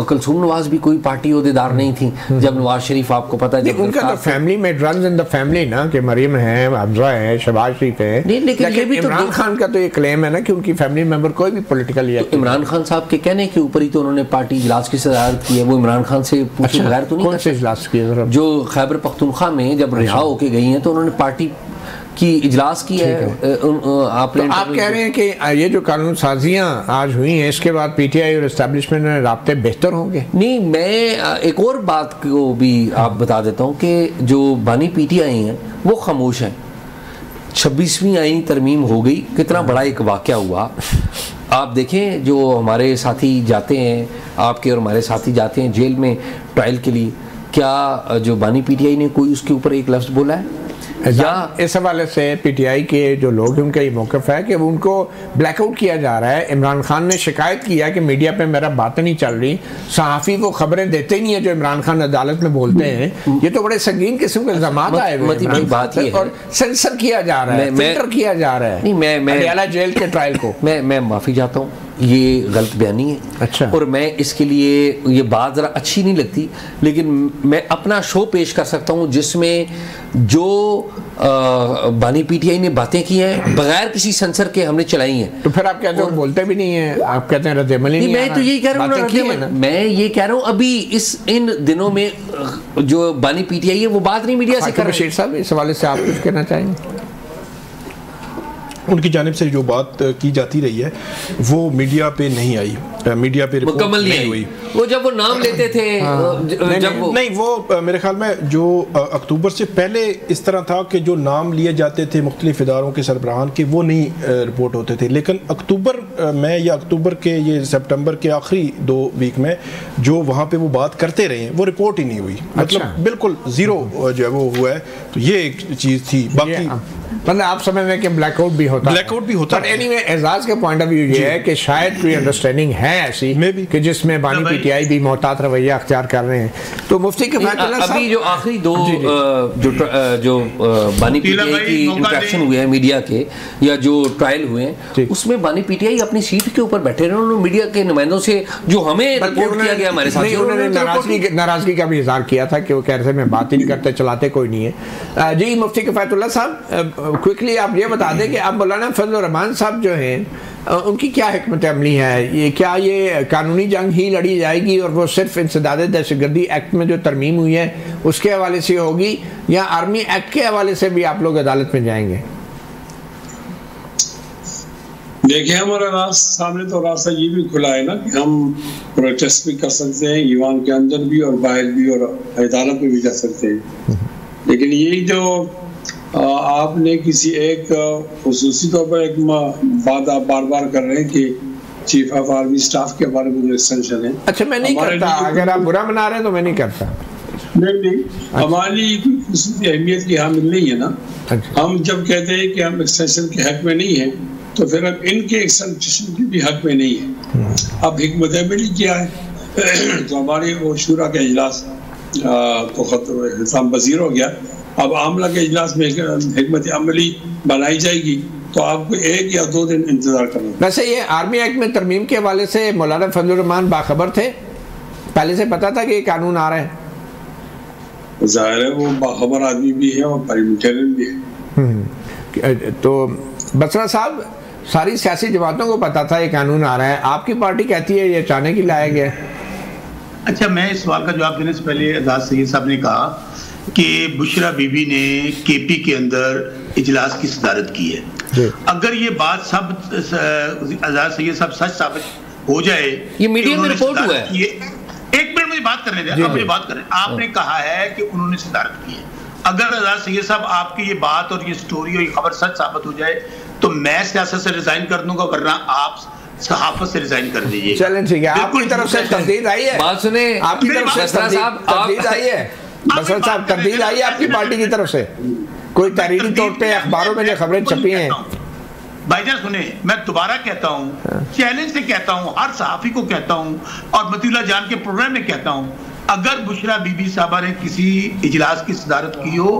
कुलसूम नवाज भी कोई पार्टी ओहदेदार नहीं थी जब नवाज शरीफ, आपको पता है, उनका तो फैमिली में रन्स इन द फैमिली ना, कि मरियम है, हफ्जा है, शहबाज शरीफ है, लेकिन ये भी इमरान खान का तो ये क्लेम है ना कि उनकी फैमिली मेंबर कोई भी पॉलिटिकल तो इमरान खान साहब के कहने के ऊपर ही तो उन्होंने पार्टी इजलास की सदारत की है। वो इमरान खान से पूछे बगैर तो नहीं, कौन से इजलास की? जो खैबर पख्तूनख्वा में जब रिहा होके गई हैं तो उन्होंने पार्टी की इजलास की है। आप कह रहे हैं कि ये जो कानून साजियाँ आज हुई हैं इसके बाद पीटीआई और एस्टेब्लिशमेंट में राब्ते बेहतर होंगे? नहीं, मैं एक और बात को भी आप बता देता हूँ कि जो बानी पीटीआई हैं वो खामोश हैं। 26वीं आईनी तरमीम हो गई, कितना बड़ा एक वाक़या हुआ। आप देखें जो हमारे साथी जाते हैं, आपके और हमारे साथी जाते हैं जेल में ट्रायल के लिए, क्या जो बानी पीटीआई ने कोई उसके ऊपर एक लफ्ज़ बोला है? या इस हवाले से पीटीआई के जो लोग हैं उनका ये मौक़िफ़ है कि उनको ब्लैकआउट किया जा रहा है। इमरान खान ने शिकायत किया कि मीडिया पे मेरा बातें नहीं चल रही, सहाफ़ी वो खबरें देते नहीं है जो इमरान खान अदालत में बोलते हैं। ये तो बड़े संगीन किस्म के इल्ज़ामात आए हुए हैं बात ये और सेंसर किया जा रहा है, फिल्टर किया जा रहा है। मैं जेल के ट्रायल को मैं माफ़ी चाहता हूँ, ये गलत बयानी है। अच्छा। और मैं इसके लिए ये बात ज़रा अच्छी नहीं लगती, लेकिन मैं अपना शो पेश कर सकता हूँ जिसमें जो बानी पीटीआई ने बातें की हैं बगैर किसी सेंसर के हमने चलाई हैं। तो फिर आप कहते हो बोलते भी नहीं है, आप कहते हैं रद्द-ए-अमल ही नहीं। मैं तो यही कह रहा हूँ, मैं ये कह रहा हूँ अभी इन दिनों में जो बानी पीटीआई है वो बात नहीं मीडिया से कर रहे। बशीर साहब इस हवाले से आप कुछ कहना चाहेंगे? उनकी जानिब से जो बात की जाती रही है वो मीडिया पे नहीं आई, मीडिया पे मुकम्मल नहीं हुई। वो जब वो नाम लेते थे नहीं वो मेरे ख्याल में जो अक्टूबर से पहले इस तरह था कि जो नाम लिए जाते थे मुख्तलिफ इदारों के सरबराहान के वो नहीं रिपोर्ट होते थे, लेकिन अक्टूबर में या अक्टूबर के ये सितंबर के आखिरी 2 वीक में जो वहाँ पे वो बात करते रहे वो रिपोर्ट ही नहीं हुई। मतलब बिल्कुल ज़ीरो जो है वो हुआ है। तो ये एक चीज़ थी। बाकी मतलब आप समझ रहे हैं कि ब्लैकआउट भी होता है। एनीवे एजाज के पॉइंट ऑफ व्यू ये है कि शायद कोई अंडरस्टैंडिंग है ऐसी कि जिसमें बानी पीटीआई भी मोहतात रवैया अख्तियार कर रहे हैं। तो मुफ्ती के अभी जो आखिरी 2 जो बानी पीटीआई की इंटरेक्शन हुए हैं मीडिया के या जो ट्रायल हुए हैं उसमें बानी पीटीआई अपनी सीट के ऊपर बैठे रहे, उन्होंने मीडिया के नुमाइंदों से जो हमें रिपोर्ट किया गया हमारे साथ उन्होंने नाराजगी का भी इजहार किया था कि वो कह रहे थे मैं बात ही नहीं करते, चलाते कोई नहीं है। जी मुफ्ती किफायतुल्लाह साहब क्विकली आप ये बता दें कि अब मौलाना फजल रहमान साहब जो हैं उनकी क्या हिकमत अमली है, ये क्या ये कानूनी जंग ही लड़ी जाएगी और वो सिर्फ इंसदाद दहशतगर्दी एक्ट में जो तरमीम हुई है उसके हवाले से होगी या आर्मी एक्ट के हवाले से भी आप लोग अदालत में जाएंगे? देखिए हमारा सामने तो रास्ता ये भी खुला है ना कि हम प्रोटेस्ट भी कर सकते हैं ईवान के अंदर भी और बाहर भी और अदालत में भी जा सकते हैं। लेकिन ये जो आपने किसी एक खुसूसी तौर पर एक बात आप बार बार कर रहे हैं कि चीफ ऑफ आर्मी स्टाफ के बारे में जो एक्सटेंशन है। अच्छा मैं नहीं करता, अगर आप बुरा मना रहे हैं तो मैं नहीं करता। नहीं हमारी खुसूसी अहमियत की हामिल नहीं है ना। हम जब कहते हैं कि हम एक्सटेंशन के हक में नहीं है तो फिर हम इनके एक्सटेंशन के भी हक में नहीं है। अब हिकमत अमली क्या है तो हमारे वो शूरा का इजलास तो खत्म पजीर हो गया। अब आमला के इजलास में हिकमत अमली बनाई जाएगी तो आपको 1 या 2 दिन इंतजार करना। वैसे ये आर्मी एक्ट में तरमीम के हवाले से मौलाना फजल रहमान बाखबर थे, पहले से पता था कि ये कानून आ रहा है? जाहिर है वो बाखबर आदमी भी है और पार्लियामेंटेरियन भी है। तो बसरा साहब सारी सियासी जमातों को पता था ये कानून आ रहा है, आपकी पार्टी कहती है ये अचानक ही लाया गया। अच्छा मैं इस सवाल का जवाब देने से पहले एजाज सैयद साहब ने कहा कि बुशरा बीबी ने केपी के अंदर इजलास की सदारत की है। अगर ये बात सब एजाज सैयद साहब सच साबित हो जाए, ये मीडिया में रिपोर्ट हुआ है। एक मिनट मुझे बात करने दें, मुझे बात करें। आपने कहा है कि उन्होंने सदारत की है। अगर एजाज सैयद साहब आपकी ये बात और ये स्टोरी और ये खबर सच साबित हो जाए तो मैं सियासत से रिजाइन कर दूंगा, वरना आप सहाफत से रिजाइन कर दीजिए। चलें ठीक है, आपकी तरफ से तस्दीद आई है? बात सुने, आपकी तरफ से तस्दीद आई है? बसर साहब तस्दीद आई है आपकी पार्टी की तरफ से? कोई तहरीरी तौर पे अखबारों में जो खबरें छपी हैं? भाईजान सुने, मैं दोबारा कहता हूँ, चैलेंज से कहता हूँ, हर सहाफी को कहता हूँ और मतीउल्लाह जान के प्रोग्राम में कहता हूँ, अगर बुशरा बीबी साहबा ने किसी इजलास की सदारत की हो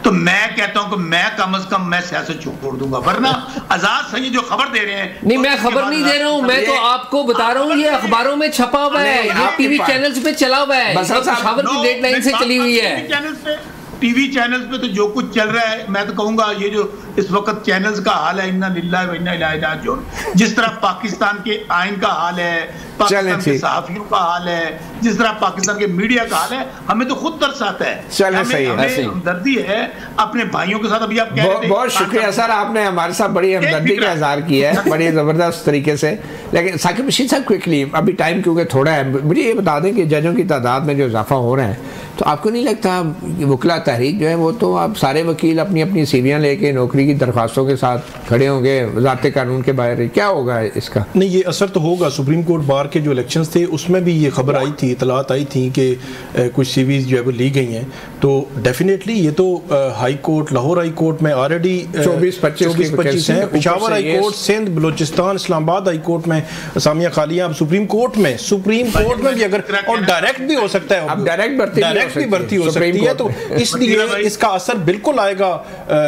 तो मैं कहता हूं कि मैं कम से कम मैं सियासत छोड़ दूंगा, वरना आजाद सैयद जो खबर दे रहे हैं। नहीं मैं खबर नहीं दे रहा हूं, मैं तो आपको बता रहा हूं ये अखबारों में छपा हुआ है, ये टीवी चैनल्स पे चला हुआ है, पेशावर की डेडलाइन से चली हुई है। टीवी चैनल्स पे तो जो कुछ चल रहा है, मैं तो कहूंगा ये जो इस वक्त चैनल्स का हाल है, इन्ना लिल्लाहि व इन्ना इलैहि राजिऊन, जिस तरह पाकिस्तान के आइन का हाल है, पाकिस्तान के सहाफियों का हाल है, जिस तरह पाकिस्तान के मीडिया का हाल है, हमें तो खुद तरस आता है, हमें हमदर्दी है अपने भाइयों के साथ। अभी आप कह रहे थे, बहुत शुक्रिया सर, आपने हमारे साथ बड़ी हमदर्दी का इजहार किया है बड़ी जबरदस्त तरीके से। लेकिन साकिब बशीर साहब क्विकली, अभी टाइम क्योंकि थोड़ा है, मुझे ये बता दें कि जजों की तादाद में जो इजाफा हो रहा है तो आपको नहीं लगता वकला तहरीक जो है वो तो आप सारे वकील अपनी अपनी सीवियाँ लेके नौकरी की दरख्वास्तों के साथ खड़े होंगे वज़ारत कानून के बाहर, क्या होगा इसका? नहीं ये असर तो होगा। सुप्रीम कोर्ट बार के जो इलेक्शंस थे उसमें भी ये खबर आई थी, इतलात आई थी कि कुछ सीवीज जो है वो ली गई हैं, तो डेफिनेटली ये तो high court, Lahore high court में ऑलरेडी 24-25 हैं, Peshawar high court, Sindh, Balochistan, Islamabad high court में सामिया खालियाँ, अब सुप्रीम कोर्ट में भी अगर, और डायरेक्ट भी हो सकता है, अब डायरेक्ट भी भर्ती हो सकती है, तो इसलिए इसका असर बिल्कुल आएगा।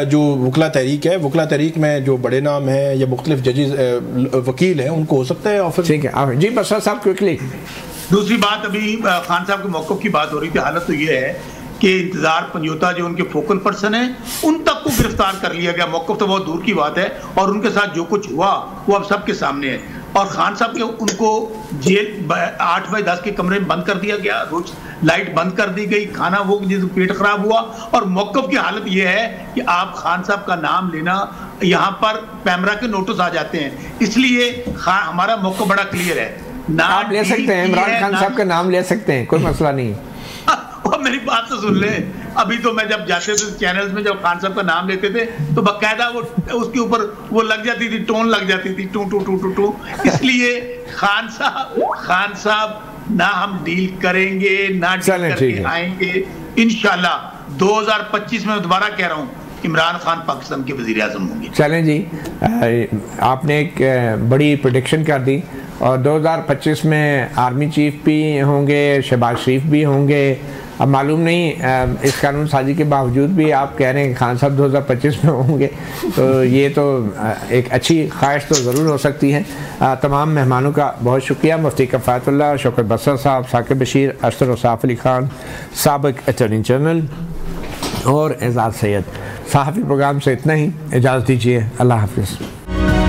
जो वकला तहरीक है, वकला तहरीक में जो बड़े नाम है या मुख्तलिफ जजेस वकील हैं उनको हो सकता है ऑफर। ठीक है जी बसर साहब क्विकली। दूसरी बात, अभी खान साहब के मौक़िफ़ की बात हो रही थी, हालत तो ये है कि इंतजार पंजोता जो उनके फोकल पर्सन हैं उन तक को गिरफ्तार कर लिया गया। मौक़िफ़ तो बहुत दूर की बात है, और उनके साथ जो कुछ हुआ वो अब सबके सामने है। और खान साहब के उनको जेल 8 बाई 10 के कमरे में बंद कर दिया गया, रोज लाइट बंद कर दी गई, खाना वो जिससे पेट खराब हुआ। और मौक़िफ़ की हालत ये है कि आप खान साहब का नाम लेना, यहाँ पर कैमरा के नोटिस आ जाते हैं। इसलिए हमारा मौक़िफ़ बड़ा क्लियर है। ना आप ले सकते हैं, इमरान खान साहब का नाम ले सकते हैं, कोई मसला नहीं। और मेरी बात तो सुन ले, अभी तो मैं जब जाते थे चैनल्स में, जब खान साहब का नाम लेते थे तो बाकायदा वो उसके ऊपर वो लग जाती थी, टोन लग जाती थी, टू टू टू टू टू। इसलिए खान साहब ना हम डील करेंगे ना डील करके आएंगे। इंशाल्लाह 2025 में दोबारा कह रहा हूँ, इमरान खान पाकिस्तान के वज़ीर आज़म होंगे। चलें जी, आपने एक बड़ी प्रेडिक्शन कर दी, और 2025 में आर्मी चीफ भी होंगे, शहबाज शरीफ भी होंगे। अब मालूम नहीं, इस कानून साजी के बावजूद भी आप कह रहे हैं खान साहब 2025 में होंगे, तो ये तो एक अच्छी ख्वाहिश तो ज़रूर हो सकती है। तमाम मेहमानों का बहुत शुक्रिया, मुफ्ती कफ़ायतुल्लाह, शौकत बसर साहब, साकिब बशीर, अशतर औसाफ अली खान, साबिक़ अटॉर्नी जनरल, और एजाज़ सैयद। सहाफ़ी प्रोग्राम से इतना ही, इजाज़त दीजिए, अल्लाह हाफ़िज़।